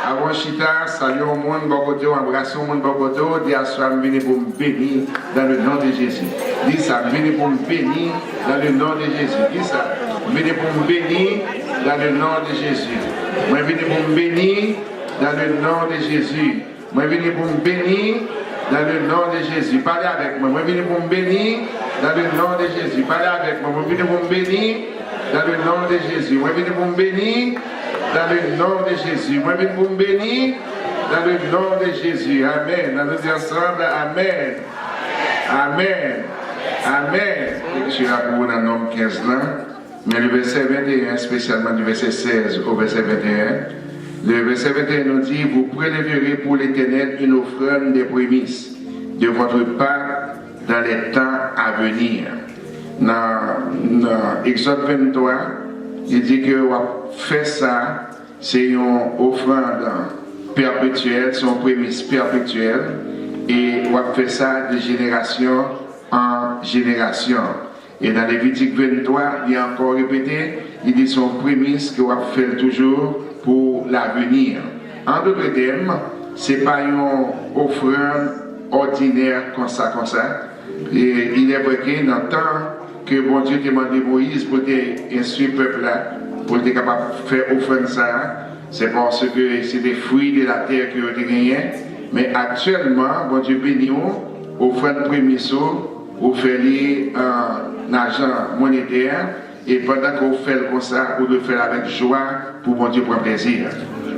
Avant Chita, saluons au monde, Bokoto, embrassons au monde, Bokoto, dis à soi, venez pour me bénir dans le nom de Jésus. Dis ça, venez pour me bénir dans le nom de Jésus. Dis ça, venez pour me bénir dans le nom de Jésus. Moi, venez pour me bénir dans le nom de Jésus. Moi, venez pour me bénir dans le nom de Jésus. Parlez avec moi. Moi, venez pour me bénir dans le nom de Jésus. Parlez avec moi. Moi, venez pour me bénir dans le nom de Jésus. Moi, venez pour me bénir dans le nom de Jésus. Moi, venez pour me bénir dans le nom de Jésus. Amen. Nous disons ensemble, Amen. Amen. Amen. Je suis là pour vous dans le nom 15 là. Mais le verset 21, spécialement du verset 16 au verset 21, le verset 21 nous dit, vous prélèverez pour l'Éternel une offrande des prémices de votre part dans les temps à venir. Dans Exode 23, il dit que vous faites ça, c'est une offrande perpétuelle, c'est une prémisse perpétuelle, et vous faites ça de génération en génération. Et dans Lévitique 23, il est encore répété, il dit son prémisse que vous faites toujours pour l'avenir. En d'autres termes, ce n'est pas une offrande ordinaire comme ça. Et il est vrai qu'il dans le temps que bon Dieu demandait à Moïse pour instruire le peuple là, pour être capable de faire offrande ça, c'est parce que c'est des fruits de la terre qui ont été gagnés. Mais actuellement, bon Dieu bénit offrande prémisse, vous faites un argent monétaire. Et pendant qu'on fait comme ça, vous le faites avec joie pour bon Dieu prendre plaisir.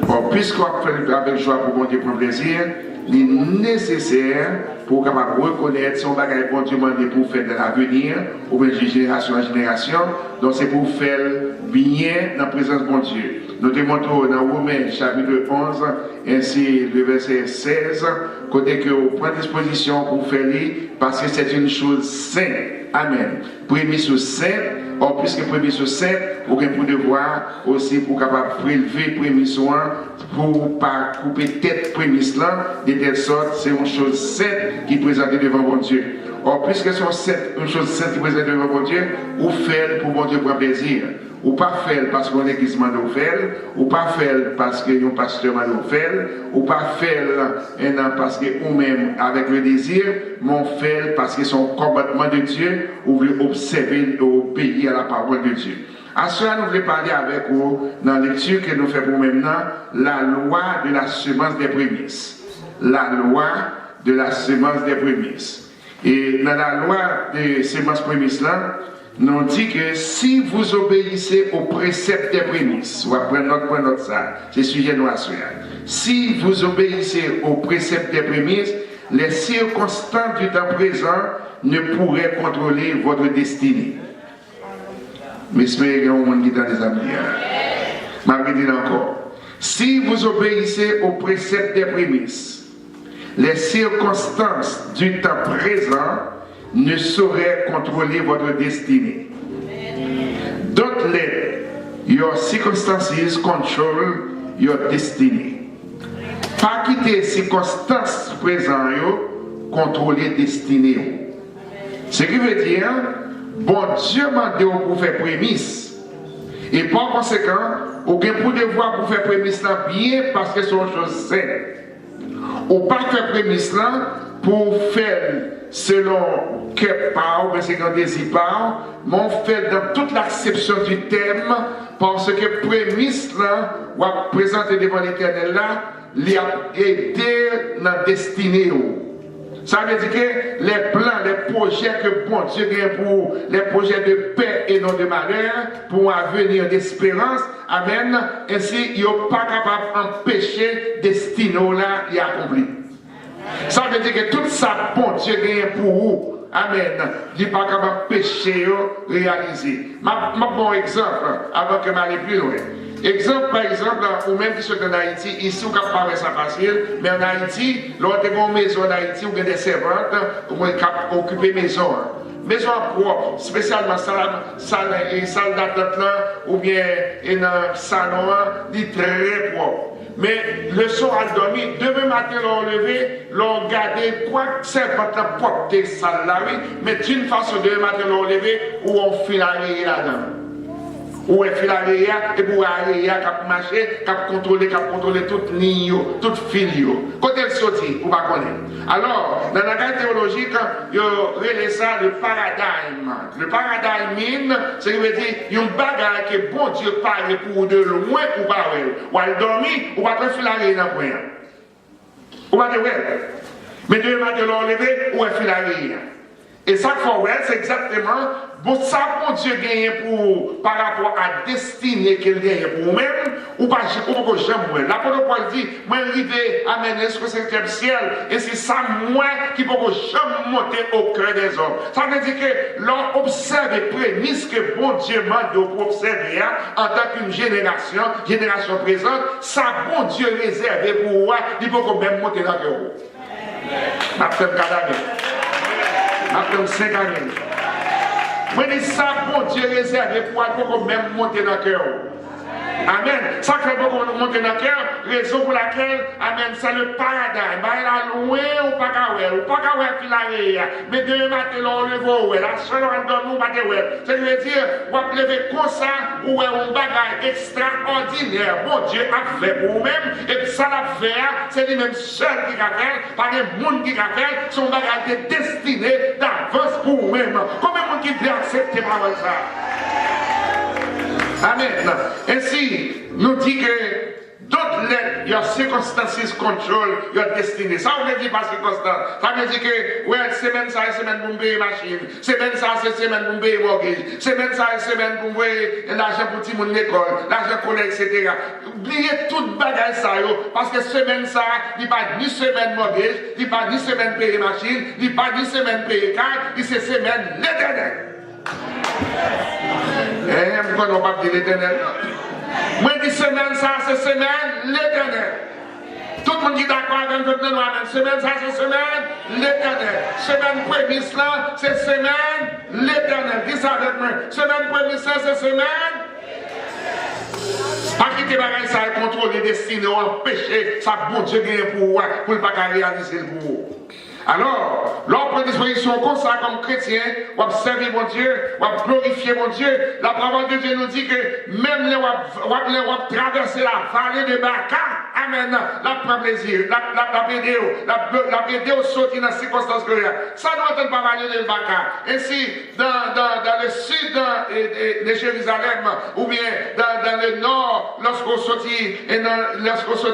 Or, puisqu'on fait avec joie pour bon Dieu prendre plaisir, il est nécessaire pour capable reconnaître son bagage bon Dieu demandé pour faire de l'avenir, ou bien de génération en génération. Donc c'est pour faire bien dans la présence de bon Dieu. Nous démontrons dans Romains chapitre 11, ainsi le verset 16, côté que vous prenez disposition pour faire parce que c'est une chose sainte. Amen. Prémisse sainte. Or, puisque prémisse sainte, vous avez pour devoir aussi pour capable prélever prémisse pour ne pas couper tête prémisse là, de telle sorte, c'est une chose sainte qui est présentée devant bon Dieu. Or, puisque c'est une chose sainte qui est présentée devant bon Dieu, vous faites pour bon Dieu prendre plaisir. Ou pas faire parce qu'on est église m'a faire, ou pas faire parce que un pasteur m'a faire, ou pas faire parce que vous-même avec le désir, m'ont fait parce que son combattement de Dieu, ou voulez observer au pays à la parole de Dieu. À cela, nous voulons parler avec vous dans la lecture que nous faisons maintenant, la loi de la semence des prémices. La loi de la semence des prémices. Et dans la loi des semences prémices là, nous dit que si vous obéissez aux préceptes des prémices, on va prendre notre ça, c'est le sujet de nous assurer. Si vous obéissez aux préceptes des prémices, les circonstances du temps présent ne pourraient contrôler votre destinée. Mais j'espère qu'il y a un monde qui est dans les amis. Je vais dire encore. Si vous obéissez aux préceptes des prémices, les circonstances du temps présent ne saurait contrôler votre destinée. Don't let your circumstances control your destiny. Pas quitter les circonstances présentes contrôler la destinée. Ce qui veut dire, bon Dieu m'a dit pour faire prémisse. Et par conséquent, vous avez pour devoir pour faire prémisse là bien parce que c'est une chose saine. Ou pas faire prémisse là pour faire selon que par ou c'est qu'on désire par, mais on fait dans toute l'acception du thème parce que prémisse là, ou à présenter devant l'Éternel là, il a aidé dans la destinée. Ça veut dire que les plans, les projets que bon Dieu a pour les projets de paix et non de malheur, pour un avenir d'espérance, amen, ainsi il n'est pas capable d'empêcher destinée là, il accompli. Ça veut dire que tout ça, bon Dieu gagne pour vous. Amen. Il n'est pas capable de pécher, réaliser. Ma bon exemple, avant que je m'aille plus loin. Exemple, par exemple, ou même qui sont en Haïti, ici, on ne pas ça facile, mais en Haïti, lorsque vous avez une maison en Haïti, vous avez des servantes, vous pouvez occuper la maison. Maison propre, spécialement salle d'attente ou bien un salon, dit très propre. Mais le soir à dormir, demain matin, l'on levé, l'on gardé quoi que c'est pas la porte de salle là, oui, mais d'une façon, demain matin, l'on levé, où on fait la là-dedans. Ou est filaré et pour aller cap marcher, cap contrôler toute ligne, toute fil. Côté le sorti, ou pas connaître. Alors, dans la garde théologique, il relève ça le paradigme. Le paradigme, c'est veut dire une bagarre que bon Dieu parle pour de loin ou pas ou à dormir ou pas filaré dans le point. Ou pas de mais Dieu m'a de l'enlever ou est filaré. Et ça, c'est exactement ça que Dieu gagne par rapport à la destinée qu'il gagne pour vous-même, ou pas jamais. L'apôtre Paul dit, moi, arrivé à mener ce 5e ciel, et c'est ça, moi, qui ne peux jamais monter au cœur des hommes. Ça veut dire que l'on observe les prémices que bon Dieu m'a pour observer en tant qu'une génération présente, ça, bon Dieu réservé pour moi, il ne peut même monter dans le cœur. Après le 5 années. Moi, je dis ça, bon Dieu réservé pour même monter dans le cœur. Amen. Ça fait beaucoup monter dans le cœur, raison pour laquelle, amen, c'est le paradigme. Il est loin ou pas filaré. Mais demain matin, on le voit, la seule on donne nous, ça veut dire, on va lever comme ça, ou un bagage extraordinaire. Bon Dieu a fait pour vous-même, et puis ça l'a fait, c'est lui-même seul qui a fait, pas le monde qui a fait, son bagage est destiné d'avance pour vous-même. Combien de monde qui peut accepter par ça? Amen. Ainsi, nous dit que d'autres lettres, your circumstances control your destiny. Ça veut dire pas circonstance. Ça veut dire que, ouais, semaine ça, semaine pour me payer machine. Semaine ça, c'est semaine pour me payer mortgage. Semaine ça, semaine pour me payer l'argent pour tout le monde l'école, l'argent pour etc. Oubliez toute bagage ça, parce que semaine ça, il n'y a pas ni semaine mortgage, il n'y a pas ni semaine payer machine, il n'y a pas ni semaine payer carte, c'est semaine l'éternel. Et pourquoi on ne pas dire l'éternel? Moi, je dis semaine, ça, c'est semaine, l'éternel. Tout le monde qui est d'accord avec nous, semaine, ça, c'est semaine, l'éternel. Semaine prémisse, là, c'est semaine, l'éternel. Dis ça avec moi. Semaine prémisse, là, c'est semaine. Pas quitter bagaille ça et contrôler les destinées, empêcher ça, bon Dieu, pour ne pas réaliser le bout. Alors, l'on prend disposition comme ça, comme chrétien, on va servir mon Dieu, on va glorifier mon Dieu. La parole de Dieu nous dit que même les on va traverser la vallée de Baca, amen, la prend plaisir, la vidéo sortie dans les circonstances que ça doit être pas vallée de Baca. Ainsi, dans le sud de Jérusalem, ou bien dans le nord, lorsqu'on sortit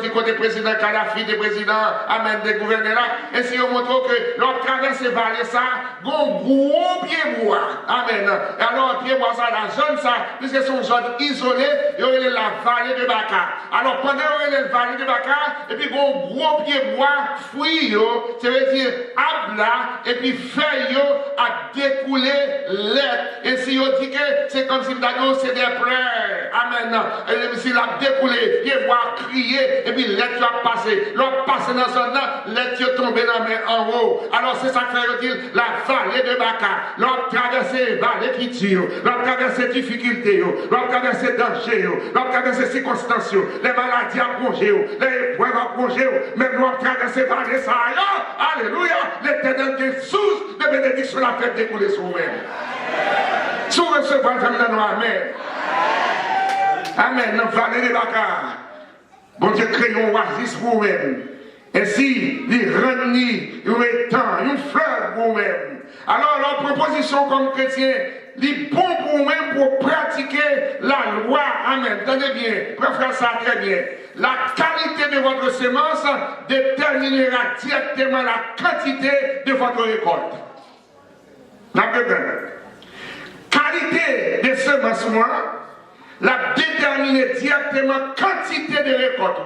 côté président Kadhafi, des présidents, amen, des gouverneurs là, ainsi on montre que l'on traverse les vallées, ça, un gros pied-bois. Amen. Et alors, pied-bois, ça, la zone, ça, puisque c'est une zone isolée, il y aurait la vallée de Baca. Alors, pendant qu'il y aurait la vallée de Baca, et puis, un gros pied-bois, fruit, ça veut dire, abla, et puis, feuille, à découler l'air. Et si on dit que c'est comme si l'agneau, c'est des pleurs. Amen. Et si l'a découlé, pied-bois, crier, et puis, l'air, tu as passé. L'on passe dans la zone là, l'air, tu es tombé dans la main en haut. Alors c'est ça que veut dire la vallée de Baca. L'on traverse les vallées qui tirent, l'on traverse les difficultés, l'on traverse les dangers, l'on traverse les circonstances, les maladies à plonger, les épreuves à plonger, même l'on traverse les vallées, ça alléluia, l'éternel qui source de bénédiction la fait découler sur vous-même. Si vous recevez le famille de nous, amen. Amen, dans la vallée de Baca. Bon Dieu, créons un oasis pour vous-même. Ainsi, les reniers, les temps, une fleur pour vous-même. Alors, leur proposition comme chrétien, les bon pour vous-même pour pratiquer la loi. Amen. Tenez bien, préférez ça très bien. La qualité de votre semence déterminera directement la quantité de votre récolte. La qualité de semence, la déterminer directement la quantité de récolte.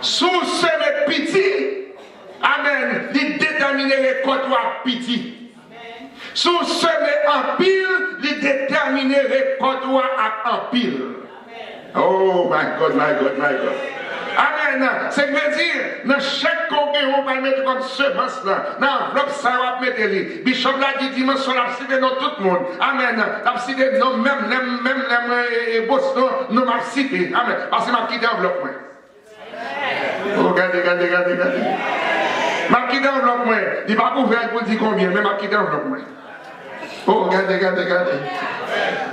Sous ce petit, amen, il détermine les récoltes à petit. Sous ce en pile, il détermine les récoltes à en pile. Oh my God, my God, my God. Amen. C'est que veut dire, dans chaque congrès, on va mettre comme semence là. Dans l'enveloppe, ça va mettre les. Bishop l'a dit dimanche, on l'a cité dans tout le monde. Amen. L'a cité non, même les Boston, nous m'a cité. Amen. Parce que m'a quitté l'enveloppe. Oh, regardez. Ma qui d'enveloppe, il n'est pas ouvert pour dire combien, mais ma qui d'enveloppe. Oh, regardez.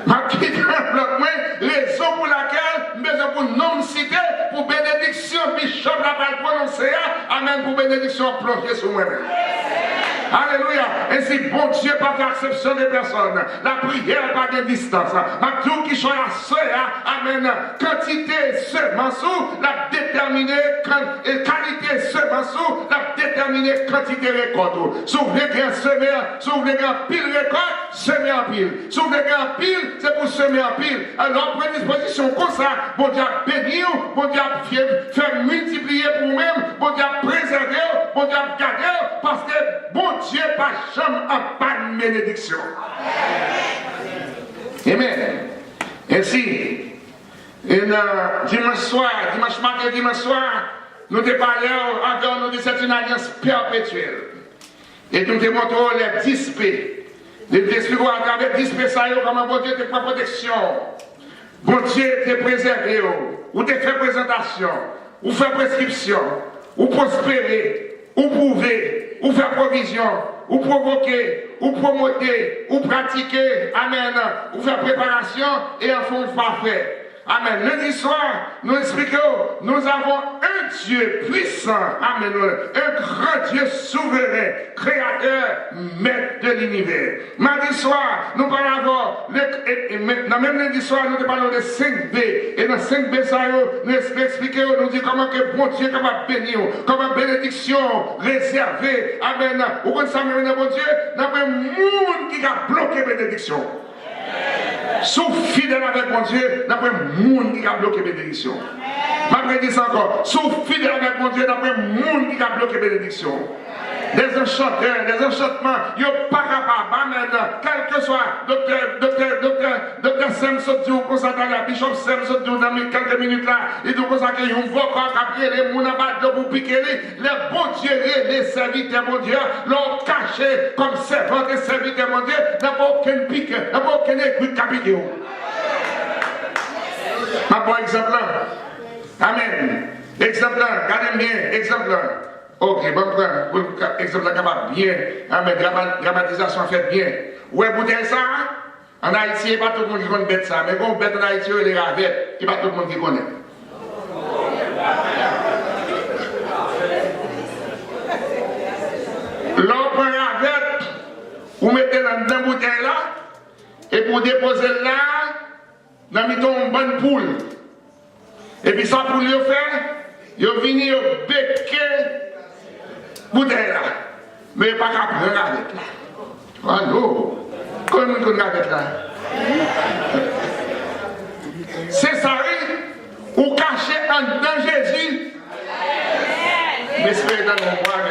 Ma qui d'enveloppe. bloc, raison pour laquelle, besoin pour non citer, pour bénédiction, bishop la va prononcer, amen, pour bénédiction plonger sur moi-même. Alléluia. Ainsi, bon Dieu, pas d'acception des personnes. La prière, pas de distance. Tout qui soit la soeur, amen. Quantité semence, la déterminer, qualité semence, la déterminer quantité récolte. Si vous voulez bien semer, si vous voulez bien pile récolte, semer en pile. Si vous voulez bien pile, c'est pour semer en pile. Alors, prenez disposition comme ça. Bon Dieu, bénir, bon Dieu, faire multiplier pour vous-même, bon Dieu, préserver, bon Dieu, garder, parce que bon Dieu, pas jamais en pas de bénédiction. Amen. Ainsi, dimanche soir, dimanche matin, dimanche soir, nous te parlons encore de cette alliance perpétuelle. Et nous te montrons les 10 P. Les 10 P, à travers 10 P, ça y est, comment bon Dieu te prend protection. Bon Dieu te préservé, ou te fait présentation, ou fait prescription, ou prospérer, ou prouver, ou faire provision, ou provoquer, ou promoter, ou pratiquer, amen, ou faire préparation et en fond parfait. Amen. Lundi soir, nous expliquons, nous avons un Dieu puissant, amen, un grand Dieu souverain, créateur, maître de l'univers. Mardi soir, nous parlons, même lundi soir, nous parlons de 5B. Et dans 5B, ça, nous expliquons, nous disons comment que bon Dieu, comment bénir, comment bénédiction réservée, amen. Ou comme ça, même bon Dieu, n'a pas un monde qui a bloqué bénédiction. Sauf fidèle avec mon Dieu, n'a pas un monde qui a bloqué bénédiction. Malgré dit ça encore, sauf fidèle avec mon Dieu, n'a pas un monde qui a bloqué bénédiction. Des enchanteurs, des enchantements, ils ne sont pas capables, amen, quel que soit, docteur Sam Sotiu, comme ça, Bishop Sam Sotiu, dans quelques minutes là, il dit comme ça qu'il y a un vocal qui a pris les mounabat pour piquer les bons dieux, les serviteurs, mon Dieu, l'ont caché comme servant des serviteurs, mon Dieu, n'a pas aucun pique, n'a pas aucun écoute qui a piqué. Ma bon exemple là, amen, exemple là, regardez bien, exemple là. Ok, bon, pour exemple, capable bien, mais grammatisation fait bien. Ouais, pour dire ça, en Haïti, il n'y a pas tout le monde qui connaît bête ça, mais quand bête en Haïti, il y a des ravettes, il n'y a pas tout le monde qui connaît. L'on prend ravette, vous mettez dans une bouteille là, et pour déposer là, dans une bonne poule. Et puis ça, pour le faire, il vient, il becquer bouteille là, mais pas qu'à prendre avec là. Oh non, comment on a avec là? C'est ça, ou caché en dedans Jésus. Mais c'est dans mon bras.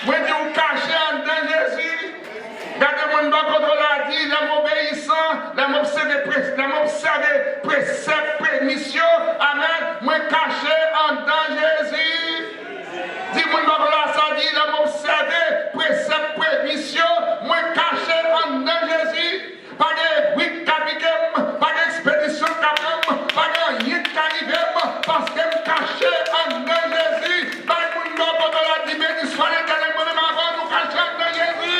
Moi, je vous caché en dedans Jésus. Regardez mon bas contre la dit, l'homme obéissant, l'homme observé, précepte, permission, amen. Moi, caché en dedans Jésus. Dis-moi, ça dit, l'homme observé, précepte, permission, moi caché en dedans Jésus. Pas de bruit capitaine, pas d'expédition capitaine, pas de rien qui arrive, parce que je caché en dedans Jésus. Pas de monde contre la dit, béni soit l'éternel, mon nom avant, nous caché en dedans Jésus.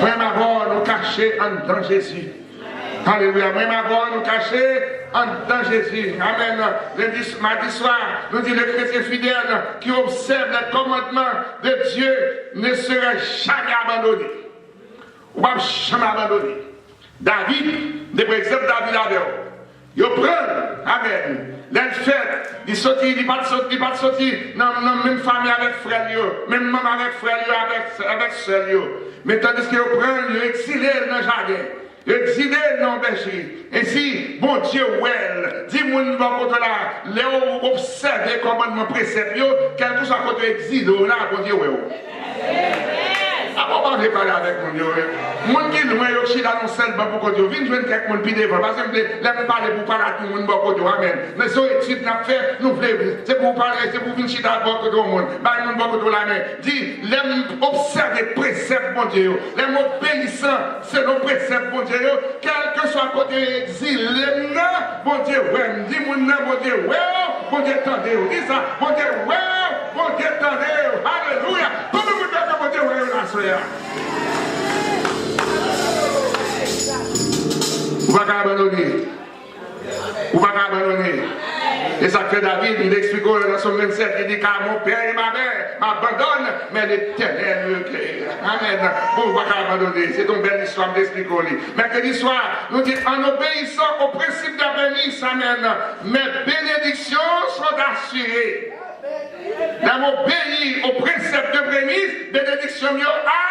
Même avant, nous caché en dedans Jésus. Alléluia. Même avant, nous cacher en dedans Jésus. Amen. Le mardi soir, nous dit le chrétien fidèle qui observe les commandements de Dieu ne serait jamais abandonné. Ou pas jamais abandonné. David, par exemple, David avait. Il prend, amen. Les fêtes, il sortit, il pas sorti dans la même famille avec frère, même maman avec frère, avec soeur. Mais tandis qu'il prend, il exilé dans le jardin. Exilé dans le berger. Ainsi, bon Dieu, well, dis-moi, nous allons là, les observer les commandements préceptes, quel que soit côté exilé, là, bon Dieu, well. Après, on va parler avec mon Dieu. Mon qui loin, je suis dans le seul banc pour Dieu. Viens jouer quelqu'un qui est devant. Parce que je parler pour parler à tout le monde pour Dieu. Amen. Mais ce étude n'a fait, nous voulons. C'est pour parler, c'est pour venir chiter pour tout le monde. Bah, le monde pour tout la main. Dis, l'aime observer préceptes, mon Dieu. L'aime obéissant, c'est nos préceptes, mon Dieu. Quel que soit côté exil, l'aime, mon Dieu, ouais. Dis, mon Dieu, ouais. Mon Dieu, attendez. Dis ça, mon Dieu, ouais. Mon Dieu, attendez. Alléluia. Comment vous dites que mon Dieu, ouais, la soeur? Ou pas abandonner. Ou pas abandonner. Et ça fait David, il explique dans son 27, il dit car mon père et ma mère m'abandonnent, mais l'Éternel me crée. Amen. Vous ne pouvez pas abandonner. C'est une belle histoire d'expliquer. Mercredi soir, nous disons en obéissant au principe d'abénis, amen, mes bénédictions sont assurées. Dans obéir au principe de prémisse, bénédiction mieux à.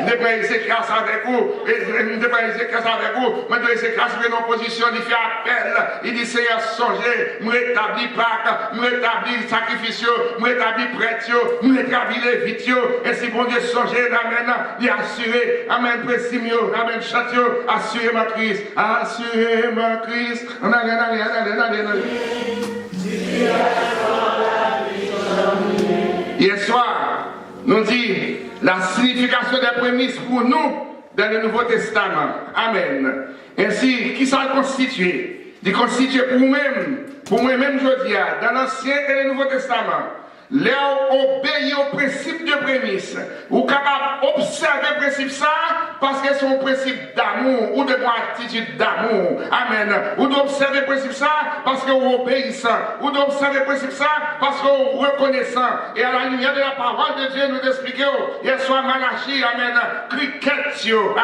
Ne pas essayer de grâce avec vous, ne pas essayer de grâce avec vous, mais de essayer de grâce avec nos positions, il fait appel, il dit Seigneur, songez, nous rétablis Pâques, nous rétablis sacrifices, nous rétablis prêtres, nous rétablis les vites, ainsi bon Dieu, songez, amen, il assuré, amen, précimio, amen, château, assurez ma Christ, assurez ma Christ, Hier soir, nous dit la signification des prémices pour nous dans le Nouveau Testament. Amen. Ainsi, qui ça constitue? Il constitue pour moi-même, je dis, dans l'Ancien et le Nouveau Testament. Là, obéir au principe de prémisse. Ou capable d'observer le principe ça, parce que c'est un principe d'amour, ou de bonne attitude d'amour. Amen. Ou d'observer le principe ça, parce que vous obéissez. Ou d'observer le principe ça, parce que vous reconnaissez. Et à la lumière de la parole de Dieu, nous expliquons, hier soir, Malachie, amen, cricket,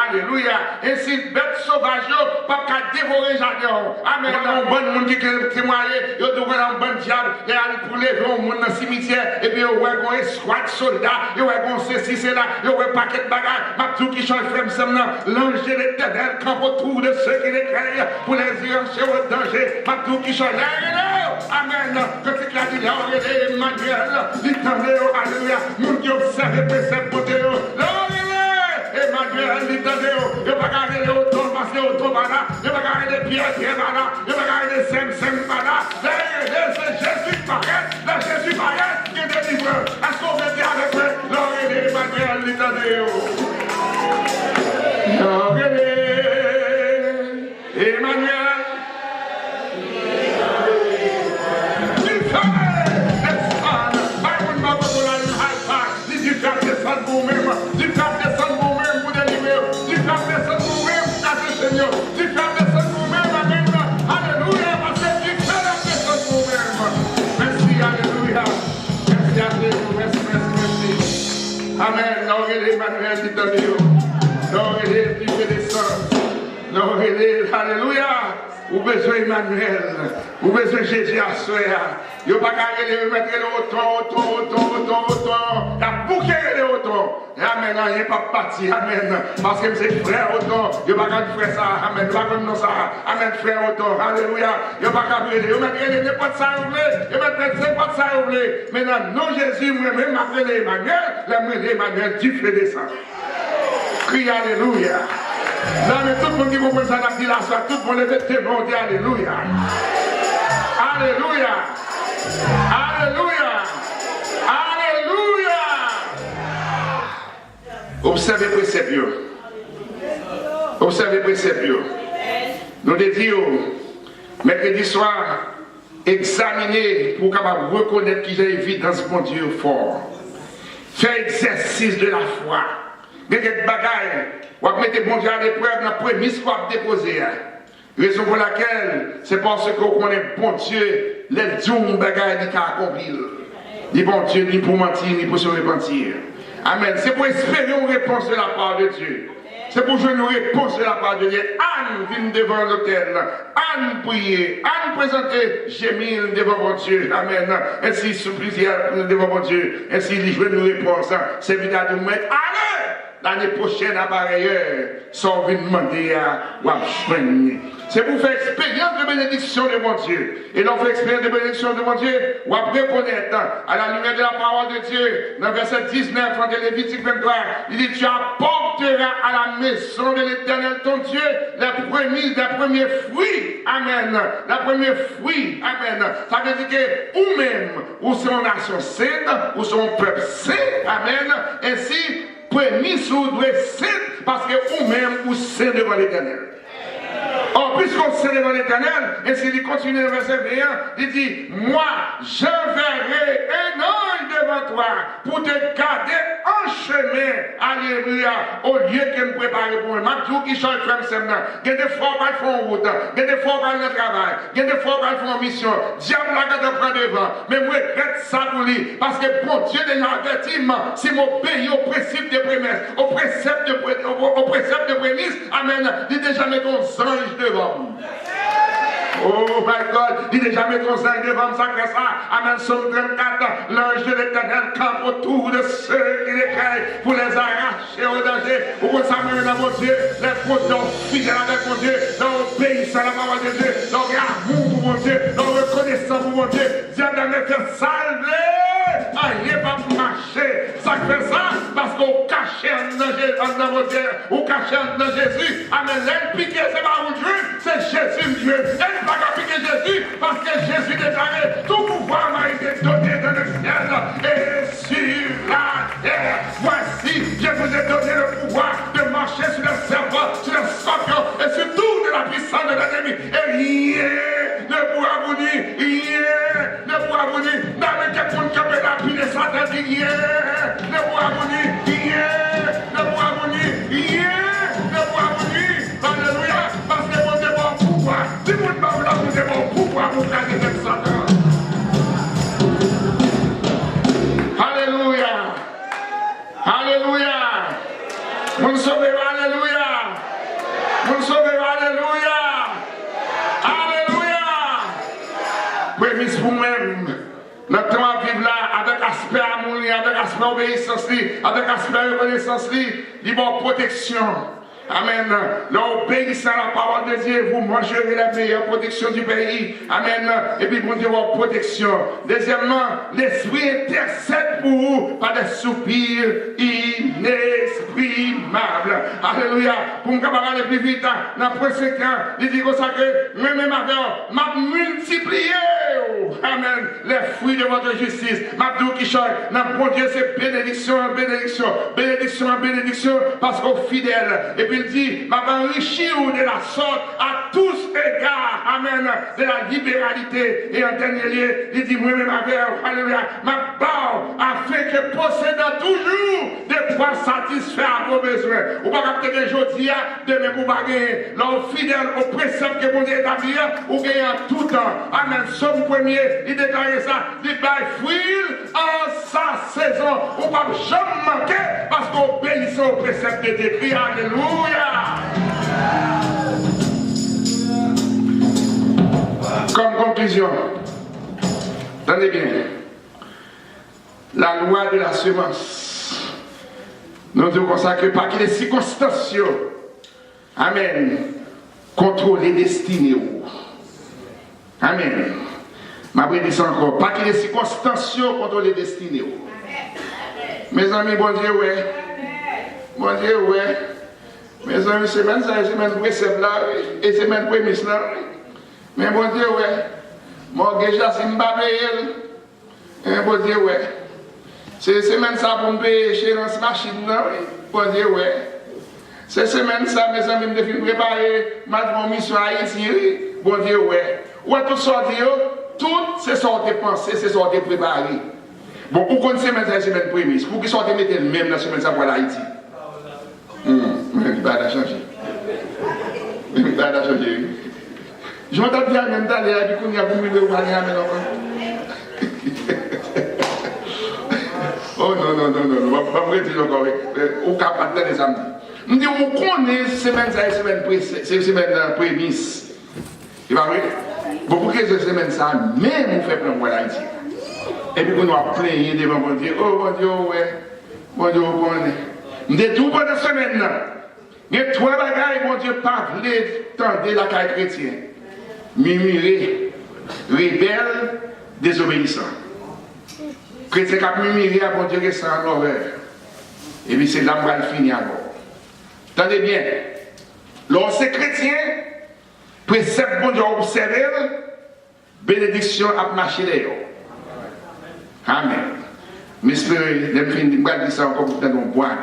alléluia. Ainsi, bête sauvage, pas qu'à dévorer jardin. Amen. Un bon monde qui est témoigné, il doit avoir un bon diable, et aller pour lever un monde dans le cimetière. Et puis, il y a un escouade soldat, il y a un ceci, c'est là, il y a un paquet de bagages. Ma tout qui change frère, l'ange de l'éternel campe autour de ceux qui les craignent pour les irranger au danger. Ma tout qui change. Amen. Que tu as dit, Emmanuel, l'éternel, alléluia. Nous qui observons préceptes pour Dieu. Emmanuel, l'éternel, il ne va pas garder les autos, parce que les autos, il ne va pas garder les pieds, il ne va pas garder les sem, c'est Jésus paraît, Jésus paraît, qui est délivré. Est-ce qu'on veut dire avec eux? L'oreille Emmanuel, l'éternel. L'oreille Emmanuel. Amen. L'oreille Emmanuel, l'éternel. L'oreille qui fait descendre. L'oreille, alléluia. Vous besoin Emmanuel. Vous besoin Jésus à soi. Il n'y a pas qu'à remettre le auto. La bouquet le auto. Amen. Il n'y a pas parti. Amen. Parce que c'est frère auto. Il n'y a pas qu'à faire ça. Amen. Il n'y a pas qu'à ça. Amen. Frère auto. Alléluia. Il n'y a pas qu'à faire. Il n'y a pas de ça. Il n'y a pas de ça. Maintenant, non Jésus, moi-même, m'appelle Emmanuel. Emmanuel, tu fais descendre. Crie Alléluia. Non, mais tout le monde qui comprend ça, la dit la soirée, tout le monde est témoin, dit Alléluia. Alléluia. Alléluia. Alléluia. Observez le précepte. Observez le précepte. Nous disons, mercredi soir, examiner pour capable reconnaître qu'il y a évidence pour Dieu fort. Faire exercice de la foi. Quelques bagailles. Vous mettez bon Dieu à l'épreuve dans la prémisse qu'on a déposée. Raison pour laquelle, c'est parce qu'on connaît bon Dieu, les dons bagailles qui accomplir. Ni bon Dieu, ni pour mentir, ni pour se repentir. Amen. C'est pour espérer une réponse de la part de Dieu. C'est pour jouer une réponse de la part de Dieu. Anne vient devant l'autel. Anne prier. Anne présenter gémir devant mon Dieu. Amen. Ainsi, supplier devant mon Dieu. Ainsi, il joue une réponse. C'est évident de nous mettre. Allez! L'année prochaine, à barrière, sans venir demander à soigner. C'est pour faire expérience de bénédiction de mon Dieu. Et l'on fait expérience de bénédiction de mon Dieu, ou après reconnaître, à la lumière de la parole de Dieu, dans verset 19, de Lévitique 23, il dit, tu apporteras à la maison de l'Éternel ton Dieu les premiers fruits. Amen. Les premiers fruits. Amen. Ça veut dire que, ou même, ou son nation sainte, ou son peuple saint. Amen. Ainsi, prémisse ou doit saint, parce que ou même, ou saint devant l'Éternel. Or, puisqu'on sait devant l'Éternel, et s'il continue le verset 21, il dit, moi, je verrai un ange devant toi pour te garder en chemin, alléluia, au lieu que me préparer pour eux. Mabdou qui change frère Semna, il y a des fois qu'on fait en route, il y a des fois qu'on fait le travail, il y a des fois qu'on fait en mission, diable la garde prend devant, mais moi, je regrette ça pour lui, parce que bon Dieu déjà averti, si mon pays au principe de prémisse, au précepte de prémisse, amen, il déjà met ton ange devant vous. Oh my God, il déjà met ton ange devant ça, que ça, amen, Somme 34, l'ange de l'Éternel campe autour de ceux qui les craignent pour les arracher au danger, pour qu'on s'amène dans mon Dieu, les protos fidèles avec mon Dieu, l'obéissance à la parole de Dieu, l'amour pour mon Dieu, la reconnaissance pour mon Dieu, diable me fait salver, rien pas pour marcher, ça fait ça, parce qu'on cachait dans mon Dieu, ou cachait dans Jésus, amen, l'impliqué c'est pas où Dieu, c'est Jésus Dieu, elle n'a pas piquer Jésus, parce que Jésus déclaré, tout pouvoir m'a été donné dans le ciel et sur la terre. Voici, je vous ai donné le pouvoir de marcher sur les serpents, sur les scorpions et sur toute la puissance de l'ennemi. Et rien ne pourra vous dire, rien ne pourra vous dire, dans le cas pour camper la pluie de Satan, rien ne pourra vous dire, rien ne pourra vous dire, rien ne pourra vous dire. Alléluia, parce que mon Dieu bon pouvoir, si vous ne parlez pas, vous avez bon pouvoir, vous gardez même Satan. Alléluia. Alléluia. Mon sauveur, alléluia. Mon sauveur, alléluia. Alléluia. Prémisse pour même. Notre temps à vivre là, avec aspect amour, avec aspect obéissance, avec aspect reconnaissance, il y a protection. Amen. L'obéissance à la parole de Dieu, vous mangerez la meilleure protection du pays. Amen. Et puis, bon Dieu, votre protection. Deuxièmement, l'esprit intercède pour vous par des soupirs inexprimables. Alléluia. Pour me aller plus vite, dans le prochain temps, il dit comme ça que, même avec m'a multiplié. Amen. Les fruits de votre justice. M'a dit qui change. Bon Dieu, c'est bénédiction en bénédiction. Bénédiction en bénédiction, parce qu'au fidèle. Et puis, il dit, m'a enrichi de la sorte à tous égards, amen, de la libéralité. Et en dernier lieu, il dit, moi-même, alléluia, ma barre, afin que possédant toujours de quoi satisfaire à vos besoins. Ou pas capter que je dis, demain, vous pas gagner, l'homme fidèle au précepte que vous établir, ou gagner en tout temps. Amen. Somme premier, il déclare ça, il baille fruit en sa saison. Ou pas jamais manquer, parce qu'on obéit au précepte de décrit. Alléluia. Comme conclusion, tenez bien, la loi de la semence, nous devons consacrer pas qu'il y ait des circonstances, amen, contrôler les destinées. Amen. Ma dit ça encore, pas qu'il y ait des circonstances contrôler les destinées. Mes amis, bon Dieu, ouais. Bon Dieu, ouais. Mes amis, semaine ça, semaine précepte là, et semaine prémisse là. Mais bon Dieu, ouais. Mortgage là, c'est une babelle. Bon Dieu, ouais. C'est semaine ça pour me payer chez la machine là, bon Dieu, ouais. C'est semaine ça, mes amis, me défient préparer ma mission à Haïti, bon Dieu, ouais. Ouais, tout ça, tout, c'est sorti de penser, c'est sorti de préparer. Bon, pour qu'on semaine ça, semaine prémisse, pour qu'ils sortent de mettre le même dans la semaine ça pour l'Haïti. Il va changer. Il va changer. Je m'entends bien même d'aller à du coup, il y a beaucoup de manières à mettre oh non, pas me dire encore. Au cas pas de les amis. On dit, on connaît semaine ça, semaine prémisse. Il va vrai? Bon, pour que cette semaine ça, même on fait plein de l'Haïti. Et puis on va plaigner devant mon Dieu. Oh mon Dieu, ouais. Mon Dieu, bon. On dit tout pendant la semaine là. Il y a trois bagailles, mon Dieu, pas voulu tendre la caille chrétienne. Murmurer, rebelle, désobéissant. Chrétien qui a murmuré à mon Dieu que c'est en horreur. Et puis c'est là où il finit encore. Attendez bien. Lorsque chrétien, précepte bon Dieu observer, bénédiction à marcher d'ailleurs. Amen. J'espère que je vais dire ça encore pour nous boire.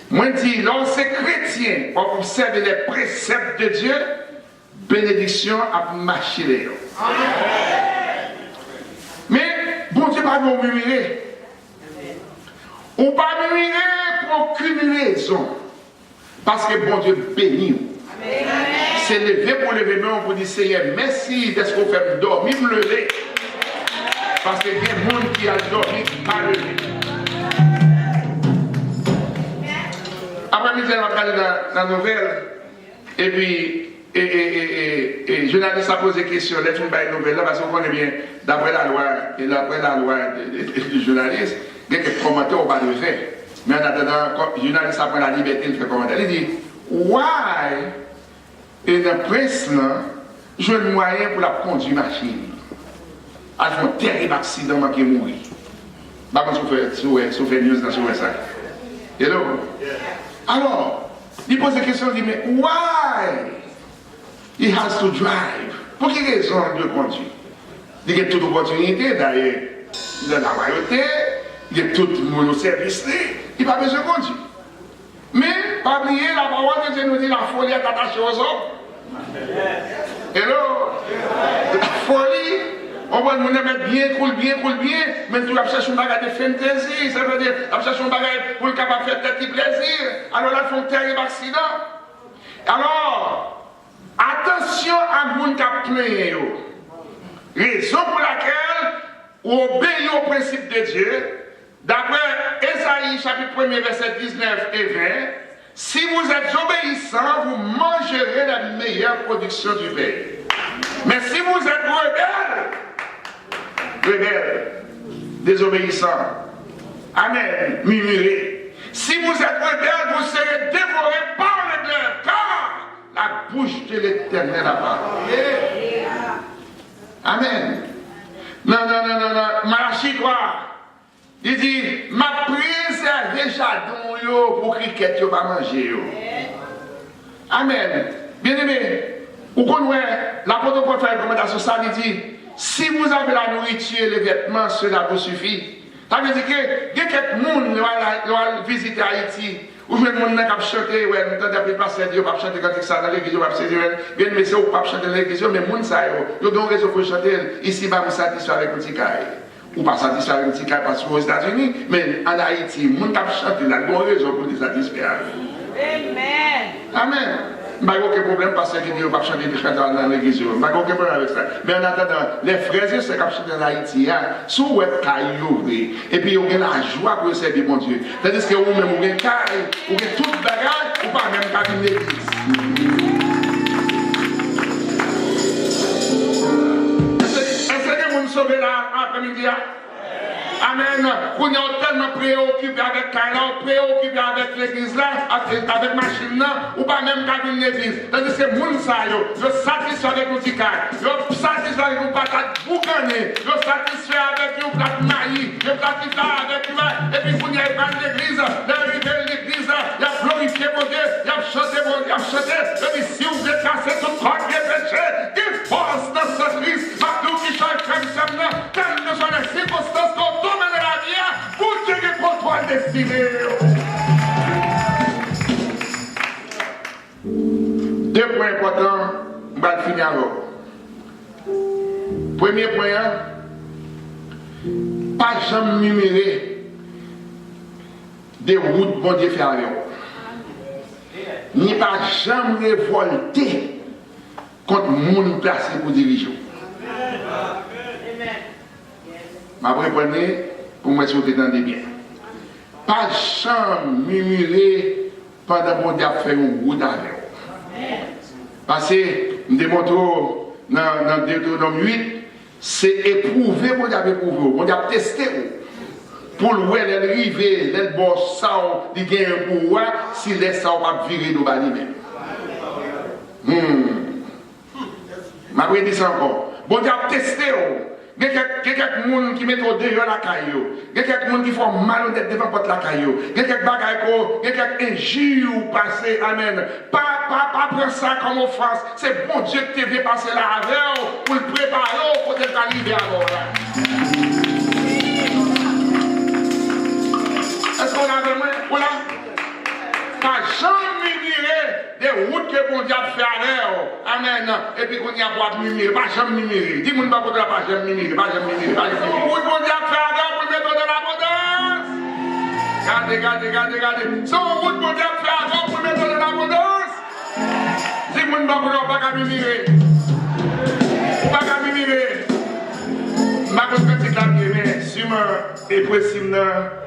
Moi, je dis, lorsque chrétien observe les préceptes de Dieu, bénédiction a marché les. Mais bon Dieu pas nous murmurer. Ou pas murmurer pour aucune raison. Parce que bon Dieu bénit. C'est levé pour lever main pour dire Seigneur, merci d'être qu'on fait dormir, me lever. Parce qu'il y a des gens qui ont dormi, pas levé. Après-midi, on va parler dans la nouvelle. Et puis, le journaliste a posé question, let's une nouvelle là, parce qu'on connaît bien, d'après la loi du journaliste, il y a quelques commentaires au bas de fait. Mais en attendant, le journaliste a pris la liberté de faire commentaire. Il dit, why et le prince là, j'ai un moyen pour la conduire machine. Elle fait un terrible accident qui est mort. Par contre, si vous faites news dans ça. Hello? Alors, il pose la question, il dit, mais why he has to drive? Pour quelle raison il doit conduire? Il y a toute opportunité d'ailleurs dans la royauté, il y a tout le monde au service, il n'a pas besoin de conduire. Mais, pas oublier, la parole de Dieu nous dit la folie est attachée aux hommes. Hello? La folie, on va nous mettre bien, coule bien, mais tu vas chercher un bagage de fantaisie, ça veut dire, tu vas chercher un bagage pour le capable de faire tes petits plaisirs. Alors là, ils font un terrible accident. Alors, attention à mon cap plein. Raison pour laquelle on obéit au principe de Dieu. D'après Ésaïe chapitre 1er verset 19 et 20, si vous êtes obéissants, vous mangerez la meilleure production du pays. Mais si vous êtes rebelles, désobéissants, amen, murmurés, si vous êtes rebelles, vous serez dévorés par le glaive, car la bouche de l'Éternel a parlé. Amen. Non, Malachie 3. Il dit, ma préservé jadon pour cricket yo pas manger yo. Amen. Bien aimé, vous connaissez, l'apôtre Paul fait une recommandation, ça il dit, si vous avez la nourriture et les vêtements, cela vous suffit. Ça veut dire que il y a quelques monde qui va visiter Haïti, ou même monde qui va chanter, ouais, nous avons passé Dieu, va chanter quand ça dans l'église, va chanter, bien mais c'est pas chanter dans l'église, mais monde ça yo donc raison pour chanter ici va vous satisfaire avec un petit caille. Ou pas satisfaire avec un petit caille parce qu'aux États-Unis, mais en Haïti, monde qui chanter là, bonne raison pour les satisfaire. Amen. Amen. Je n'ai aucun problème parce que je ne vais pas chanter dans l'église. Je n'ai aucun problème avec ça. Mais en attendant, les frères et sœurs qui chantent en Haïti, sous web caillou, et puis ils ont la joie pour servir mon Dieu. C'est-à-dire que vous-même, vous avez caille, vous avez tout le bagage, ou pas même qu'à une église. Est-ce que vous me sauvez là après-midi? Amen. Vous êtes tellement préoccupé avec Kaila, préoccupé avec l'église là, avec machine là, ou pas même avec l'église. C'est-à-dire que les gens sont satisfaits avec nos tickets, ils sont satisfaits avec nos patates boucanées, ils sont satisfaits avec nos plates maïs, ils sont satisfaits avec nous. Et puis vous n'avez pas l'église, l'arrivée de l'église, il a glorifié mon Dieu, il a chanté mon Dieu, il a chanté. Et puis si vous êtes cassé tout croque des péchés, qu'il force dans ce Christ, maintenant qui change comme ça, quelles que soient les circonstances qu'on tombe dans la vie, pour Dieu qui contrôle destiné. Deux points importants, je vais finir alors. Premier point, pas jamais murmurer des routes bon Dieu fait avec vous. Ni pas jamais révolter contre le monde placé pour diriger. Ma reprenez pour moi si vous entendez bien. Pas jamais murmurer pendant que mon Dieu fait un route avec vous. Parce que nous démontrons dans Deutéronome 8, c'est éprouver mon Dieu éprouver, mon Dieu tester pour le voir l'arrivée, le boss ça, il gagne un pouvoir, si les ça va virer nos bali même. Ma dit ça encore. Bon Dieu tester. Il y a quelques gens qui mettent au dehors la caillou. Il y a quelques gens qui font malhonnête devant porte la caillou. Il y a quelques bagailles, il y a quelques injures passées. Amen. Pas prendre ça comme offense. C'est bon Dieu qui te fait passer là avec pour le préparer pour te arriver alors là. Est-ce qu'on a besoin? Voilà. Pas jamais murmurer des route que bon Dieu a fait avec. Amen. Et puis qu'on y a pas mimir, pas jamais mimir. Dis-moi pas qu'on pas jamais mimir, pas jamais mimir, pas jamais mimir. Route bon Dieu a fait avec pour mettre dans l'abondance. Regardez. Son route bon Dieu a fait avec pour mettre dans l'abondance. Dis-moi pas qu'on pas mimir. Pas mimir. Ma petite amie, mais si je suis possible,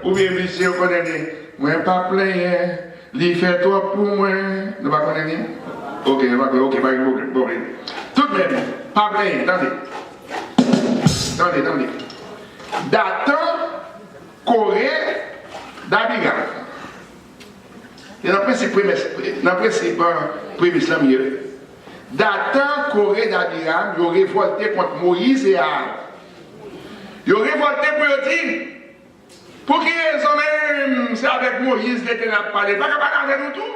ou bien monsieur, vous connaissez, moi, je ne pas plaindre, il fait trop pour moi. Vous ne pas connaissez? Ok, bon. Tout de même, pas plaindre, attendez. Dathan, Corée, d'Abiram. Et dans le principe, premier islam, Dathan, Corée, d'Abiram, ils ont révolté contre Moïse et Aaron. Ils ont révolté pour dire, pour qui raison même, c'est avec Moïse que tu n'as parlé, pas avec nous tout.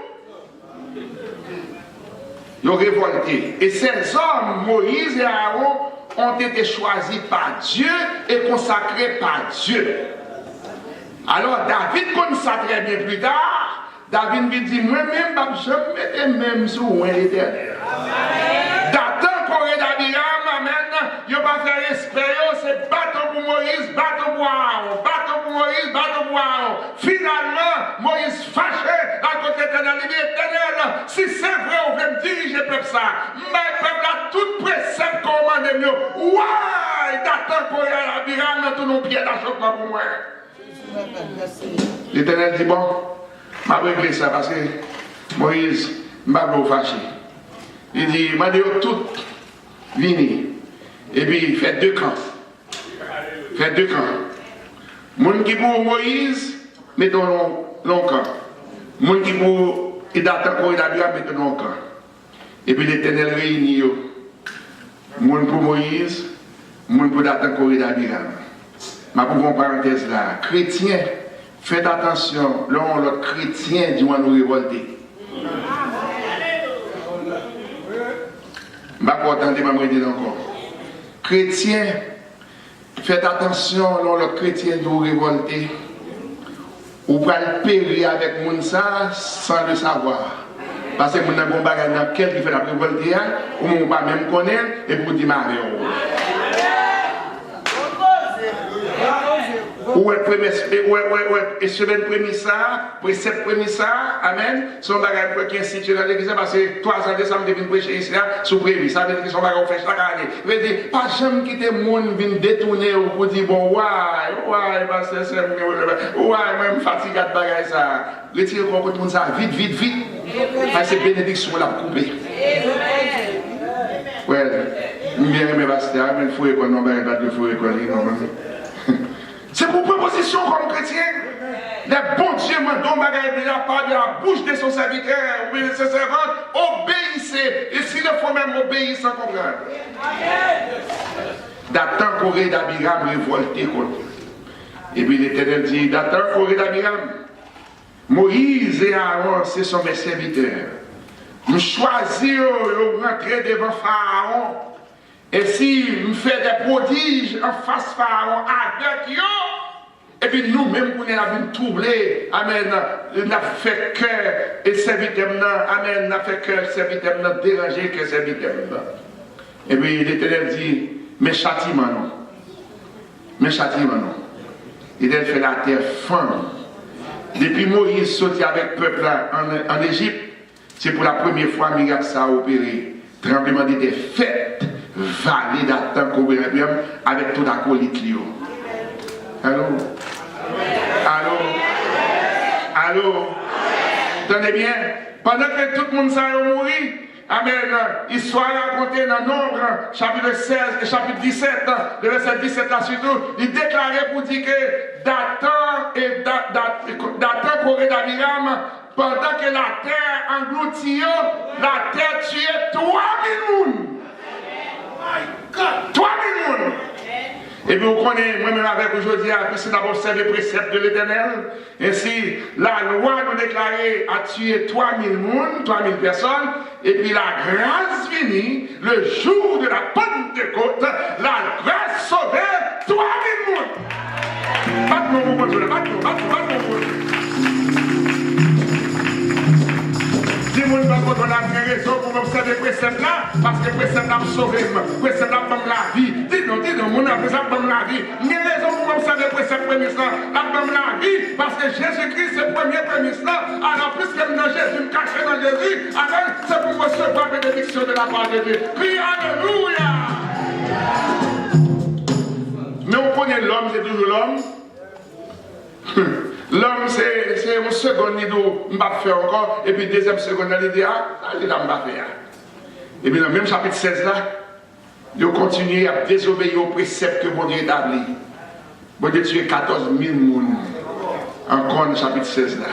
Ils ont révolté. Et ces hommes, Moïse et Aaron, ont été choisis par Dieu et consacrés par Dieu. Alors David connaît ça très bien plus tard. David lui dit, moi-même, je me mets même sous l'éternel. Dathan, Corée, d'Abiram, amen. Il n'a pas fait respect, c'est bâton pour Moïse, bâton pour Aaron, bâton pour Moïse, bâton pour Aaron. Finalement, Moïse fâché à côté de l'éternel, il dit, éternel, si c'est vrai, on veut me diriger le peuple ça. Mais le peuple a tout précepte commandé mieux. Ouais, Dathan, Corée, d'Abiram, dans tous nos pieds d'achoppement pour moi. L'éternel dit, bon, je vais régler ça parce que Moïse m'a fâché. Il dit, je vais tout venir. Et puis, faites deux camps. Faites deux camps. Moun qui pour Moïse, mettons long camp. Moun qui pour Dathan, Corée, d'Abiram, mettons long camp. Et puis l'Éternel réunit. Moun pour Moïse, moun pour Dathan, Corée, d'Abiram. Ma pour parenthèse là, chrétien, faites attention, l'autre chrétien dit nous révolter. Je ne vais pas attendre, je vais dire encore. Chrétien, faites attention, l'autre chrétien nous révolter. Ou pas le périr avec moun ça sans le savoir. Parce que moun a bon bagage dans quel qui fait la révolte, ou moun pas même connaître et pour dire ma et semaine premier ça, précepte premier ça, amen. Son bagage qui est institué dans l'église parce que 3 ans décembre devine prêcher ici là, sous prévu. Ça veut dire que son bagage fait chaque année. Veut dire pas jamais quitter monde vient détourner ou pour dire bon ouais, parce que c'est même fatigué de bagage ça. Retirez contre tout ça vite. Parce que bénédiction l'a coupé. Ouais, bien aimé pasteur, mais il faut qu'on non bagage pas de faut qu'on c'est pour proposition comme chrétien. Les bons dieux m'ont donné de la part de la bouche de son serviteur, ou de ses servantes, obéissez. Et s'il faut même obéir sans comprendre. Dathan, Corée, d'Abiram révolté contre. Et puis l'Éternel dit, Dathan, Corée, d'Abiram, Moïse et Aaron, ce sont mes serviteurs. Nous choisissons de rentrer devant Pharaon. Et si nous faisons des prodiges en face Pharaon avec eux, et puis nous-mêmes, nous avons troublé, amen, nous avons fait cœur et serviteur, amen, nous avons fait cœur, serviteur, dérangé que serviteur. Et puis l'Éternel dit, mes châtiments non. Il a fait la terre faim. Depuis Moïse sorti avec le peuple en Égypte, c'est pour la première fois que miracle ça a opéré. Tremblement d'était fait. Vallée Dathan, Corée, avec tout acolyte. Allô? Tenez bien, pendant que tout le monde s'est mouru, amen, histoire racontée dans Nombre, chapitre 16 et chapitre 17, le verset 17 là surtout, il déclarait pour dire que Dathan, Corée, d'Abiram, pendant que la terre engloutit, la terre tuait 3000 personnes. 3000 personnes. Et puis vous connaissez, moi-même avec aujourd'hui, c'est d'abord observer le précepte de l'Éternel. Ainsi, la loi nous déclarait à tuer 3000 personnes. Et puis la grâce venue, le jour de la Pentecôte, la grâce sauvait 3000 personnes. Batte-moi mon Dieu, batte-moi. Dis-moi quand on a bien raison pour observer le précepte là, parce que le précepte a sauvé, le précepte a donné la vie. Dis non, mon âme, le précepte donne la vie. J'ai raison pour observer le précepte prémisse là, la donne la vie, parce que Jésus-Christ c'est le premier prémisse là. Alors, plus que dans Jésus, me cacher dans Jésus, alors c'est pour recevoir la bénédiction de la part de Dieu. Crie Alléluia! Mais on connaît l'homme, c'est toujours l'homme. L'homme, c'est une seconde, il dit, pas faire encore, et puis deuxième seconde, il dit, il va faire. Et puis dans le même chapitre 16 là, il continue à désobéir aux préceptes que mon Dieu établit. Bon Dieu tué 14 000 personnes encore dans le chapitre 16 là.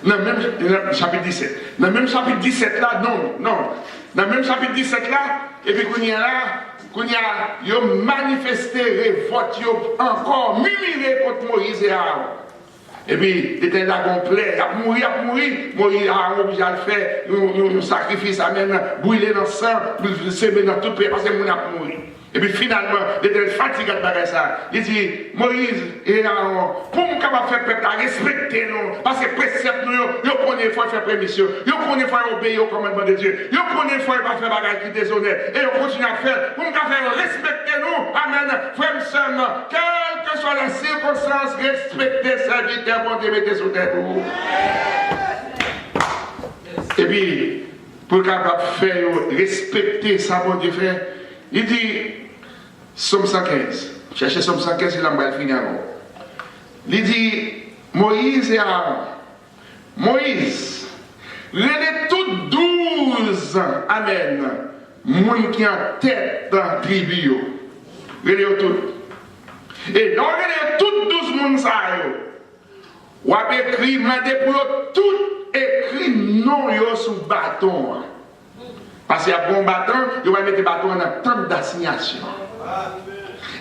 Dans le même chapitre 17. Dans le même chapitre 17 là, non. Dans le même chapitre 17 là, et puis qu'on y a là, ils ont manifesté révolte, ils ont encore murmuré contre Moïse et Aaron. Et puis, il était là complet, il a mouru. Moïse a obligé à le faire, un sacrifice, à même brûler dans le sang, pour semer dans tout le pays, parce que mon a mouru. Et puis finalement, il était fatigué de faire ça. Il dit, Moïse et Aaron, pour nous capable faire peuple à respecter nous, parce que précepte nous, ils connaissent qu'il faut faire permission, ils connaissent qu'il faut obéir au commandement de Dieu, ils connaissent qu'il faut pas faire bagage qui déshonnête, et ils continuent à faire, pour nous faire respecter nous, amen, frère seulement, quelle que soit la circonstance, respecter serviteur, bon Dieu, mettez sous terre pour vous. Et puis, pour capable faire respecter ça, bon Dieu fait, il dit, Somme 115, cherchez Somme 115, il a fini avant. Il dit, Moïse et Aaron, Moïse, les toutes 12, amen, moun qui en tête dans la tribu, les toutes. Et dans les toutes 12 moun ça, ou a écrit, mandé pour tout écrit non yo sous bâton. Parce qu'il y a un bon bâton, il va mettre le bâton dans temps d'assignation.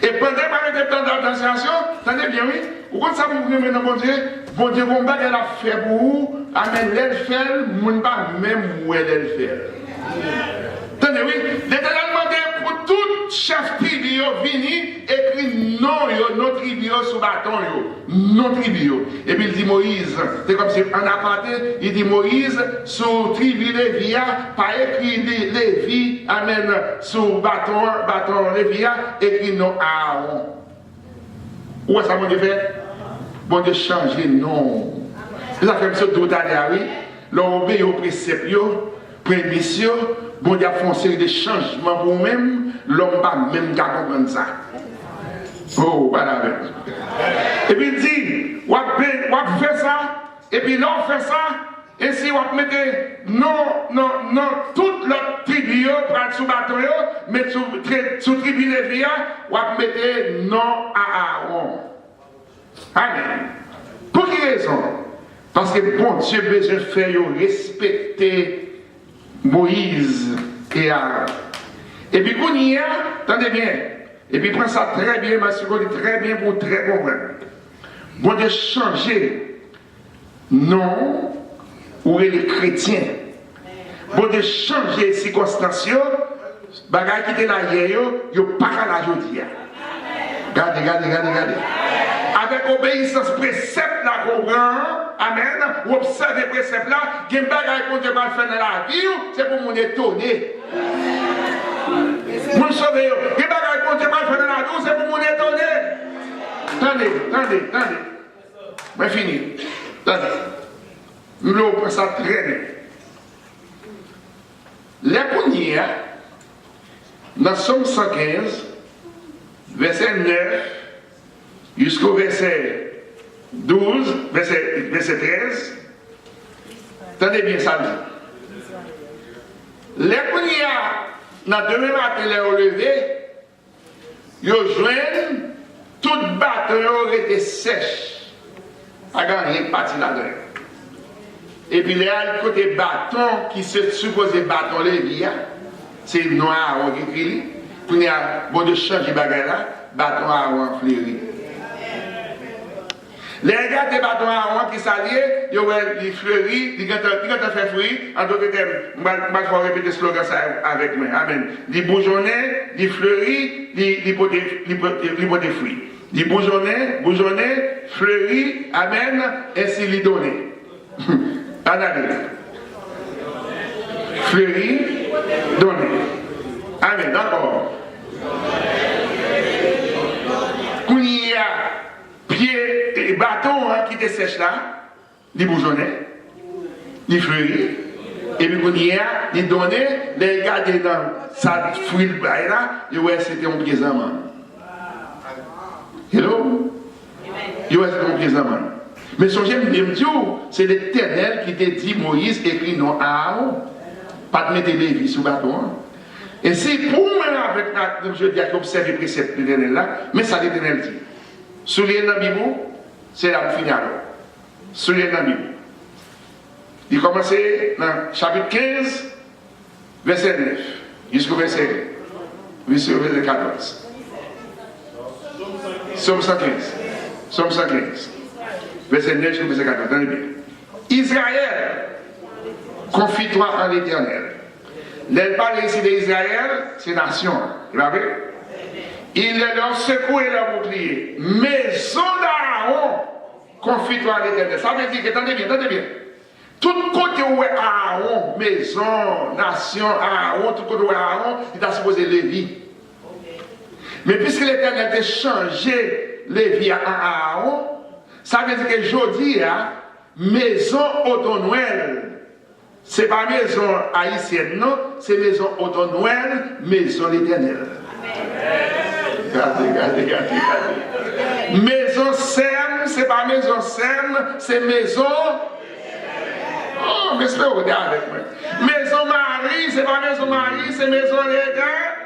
Et pendant qu'il va mettre le temps d'assignation, attendez bien, oui, vous comprenez ça, vous venez maintenant, bon Dieu, bon bagage elle a fait pour vous, amen, elle fait, mon pas même où elle fait. Attendez, oui, l'Éternel a demandé pour tout chef tribu, vini, écrit non, non tribu sous bâton, non tribu. Et puis il dit Moïse, c'est comme si en aparté, il dit Moïse, sous tribu Lévi, pas écrit Lévi, amen, sous bâton Lévi, écrit non Aaron. Où est-ce que mon Dieu fait? Bon Dieu changer non. Ça fait ça tout à l'heure, oui. L'on obéit aux préceptes, prémission, bon Dieu a fait une série de changements pour nous-mêmes, l'homme pas même qu'à comprendre ça. Oh, voilà. Et puis il dit, on va faire ça, et puis là on fait ça, et si on mettre non, toute l'autre tribu, prendre sous bâton, mettre sous tribu Lévi, on va mettre non à Aaron. Amen. Pour quelle raison? Parce que bon Dieu besoin de faire respecter Moïse et Aaron. Et puis, qu'on y a, attendez bien, et puis prends ça très bien, parce qu'on dit très bien pour très comprendre. Bon Dieu changer non ou les chrétiens. Bon Dieu changer les circonstances, bagay qui était là hier, yo pas qu'à la jodia. Regardez. Avec obéissance précepte là qu'on prend, amen, ou observer précepte là, il y a un bagay qu'on Dieu va faire dans la vie, c'est pour mon étonner. Vous le savez, il y a un bagay qu'on Dieu va faire dans la vie, c'est pour mon étonner. Attendez. Mais fini. Attendez. Nous l'avons pris ça très bien. Les premiers, dans Somme 115, verset 9, jusqu'au verset 12, verset 13. Attendez bien ça. Les premiers, dans demain matin, les relevés, ils joignent, toute bâton aurait été sèche. Pas gagné, parti là-dedans. Et puis, les côté bâton, qui se supposé bâton Lévi, c'est noir qui écrit. Puis, il y a bon de changer bagarre là, bâton Aaron fleuri. Les gars des bâtons Aaron qui s'allient, ils fleurissent, ils ont fait fruit. En d'autres termes, je vais répéter ce slogan avec moi. Amen. Ils bourgeonnent, ils fleurissent, ils portent des fruits. Ils bourgeonnent, fleurissent, amen, ainsi ils donnent. Analyse. fleuri, donné. Amen, d'accord. Quand il y a pied et bâton qui te sèche là, il bourgeonnait, il fleurit, et puis quand il donnait, les gars dedans, ça fruit le bail là, et ouais, c'était un présent. Hello? Et ouais, c'était un présent. Mais son j'aime bien dire, c'est l'Éternel qui t'a dit, Moïse, écrit non à Aaron, pas de mettre Lévi sous bâton. Et c'est pour moi, avec je dis à observer le précepte de l'Éternel là, mais ça l'Éternel dit. Soulier dans la Bible, c'est la finale. Soulier dans la Bible. Il commence dans chapitre 15, verset 9, jusqu'au verset 14. Somme 115. Somme 115. Verset 9 jusqu'au verset 14. Attendez bien. Israël, confie-toi en l'Éternel. L'elle parle ici d'Israël, c'est nation. Vous l'avez? Il leur secoue et leur bouclier. Maison d'Aaron, confie-toi en l'Éternel. Ça veut dire que, attendez bien. Tout côté où est Aaron, maison, nation, Aaron, tout côté où est Aaron, il a supposé Lévi. Mais puisque l'Éternel a changé Lévi à Aaron, ça veut dire que aujourd'hui, maison auto-Noël. Ce n'est pas maison haïtienne, non, c'est maison auto-Noël, maison l'Éternel. Regardez. Maison saine, ce n'est pas maison saine, c'est maison. Oh, mais c'est pas regarder avec moi. Maison Marie, c'est pas maison Marie, c'est maison légale.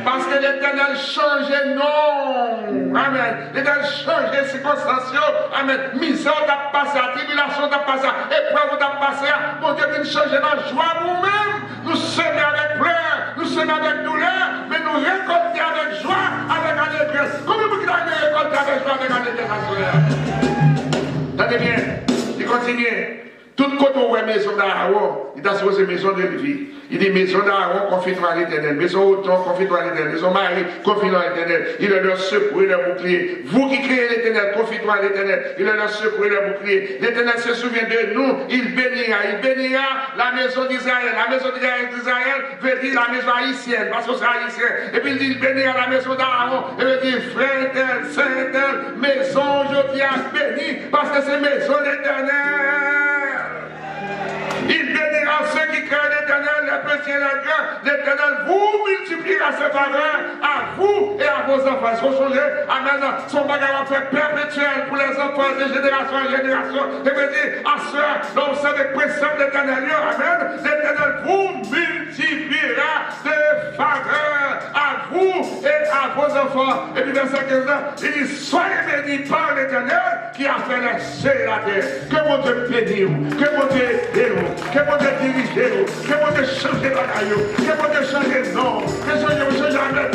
Parce que l'Éternel change non. Amen. L'Éternel change les circonstances. Amen. Misère t'a passé, tribulation t'a passé, épreuve t'a passé. Mon Dieu, qu'il change dans joie nous-mêmes. Nous sommes avec pleurs, nous sommes avec douleur, mais nous récoltons avec joie, avec allégresse. Combien vous avez récolté avec joie, avec allégresse? Attendez bien, il continue. Tout côté où est maison d'Aaron, il a supposé maison de Lévi. Il dit maison d'Aaron, confie-toi à l'Éternel. Maison Auton, confie-toi à l'Éternel. Maison Marie, confie-toi à l'Éternel. Il a leur secours et leur bouclier. Vous qui créez l'Éternel, confie-toi à l'Éternel. Il a leur secours et leur bouclier. L'Éternel se souvient de nous. Il bénira la maison d'Israël. La maison d'Israël veut dire la maison haïtienne, parce que c'est haïtien. Et puis il dit, il bénira la maison d'Aaron. Et il dit, frère tel, saint tel, maison, je dis à béni, parce que c'est maison d'Éternel. Il bénira ceux qui craignent l'Éternel, les petits et les grands. L'Éternel vous multipliera ses faveurs à vous et à vos enfants. Est-ce qu'on change? Amen. Son bagage va faire perpétuel pour les enfants de génération en génération. Et veut dire, à ceux qui observent les préceptes de l'Éternel. Amen. L'Éternel vous multipliera ses faveurs à vous et à vos enfants. Et puis verset 15, il dit, soyez bénis par l'Éternel qui a fait les cieux et la terre. Que mon Dieu bénisse, que mon Dieu aide, que mon Dieu dirige, que mon Dieu change la caillou, que mon Dieu change le nom, que mon Dieu change la